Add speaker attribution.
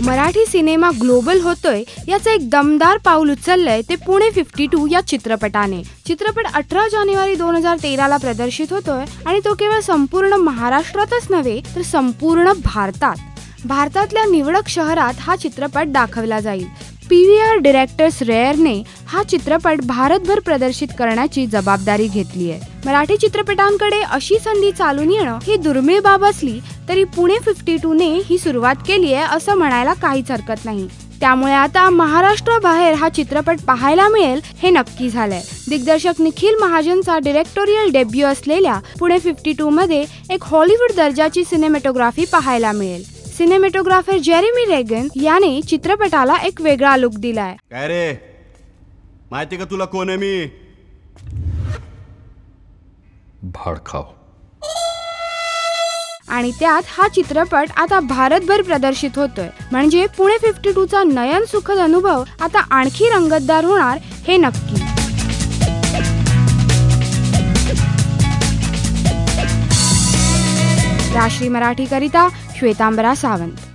Speaker 1: Marathi cinema global होतोय याचं एक दमदार पाऊल उचललंय ते पुणे 52 या चित्रपटाने। चित्रपट 18 जानेवारी 2013 ला प्रदर्शित होतोय आणि तो केवळ संपूर्ण महाराष्ट्रातच नव्हे तर संपूर्ण भारतातल्या निवडक शहरात हा चित्रपट दाखवला जाईल। PVR डायरेक्टर्स रेअरने हा चित्रपट भारतभर प्रदर्शित करण्याची जबाबदारी घेतली आहे। मराठी चित्रपटांकडे अशी संधी चालून येणं ही दुर्मिळ बाब असली तरी पुणे 52 ने ही सुरुवात केली आहे असं म्हणायला काहीच हरकत नाही। त्यामुळे आता महाराष्ट्राबाहेर हा चित्रपट पाहायला मिळेल हे नक्की झालंय। दिग्दर्शक निखिल महाजनचा डायरेक्टोरियल डेब्यू असलेल्या पुणे 52 मध्ये एक हॉलिवूड दर्जाची सिनेमॅटोग्राफी पाहायला मिळेल। सिनेमॅटोग्राफर जेरेमी रेगन याने चित्रपटाला एक वेगळा लुक दिलाय।
Speaker 2: काय रे, माहिती का तुला कोण आहे मी? भाडखाव।
Speaker 1: आणि त्यात हा चित्रपट आता भारतभर प्रदर्शित होतोय, म्हणजे पुणे 52 चा नयन सुखद अनुभव आता आणखी रंगतदार होणार हे नक्की। राष्ट्रीय मराठी करिता श्वेतांबरा सावंत।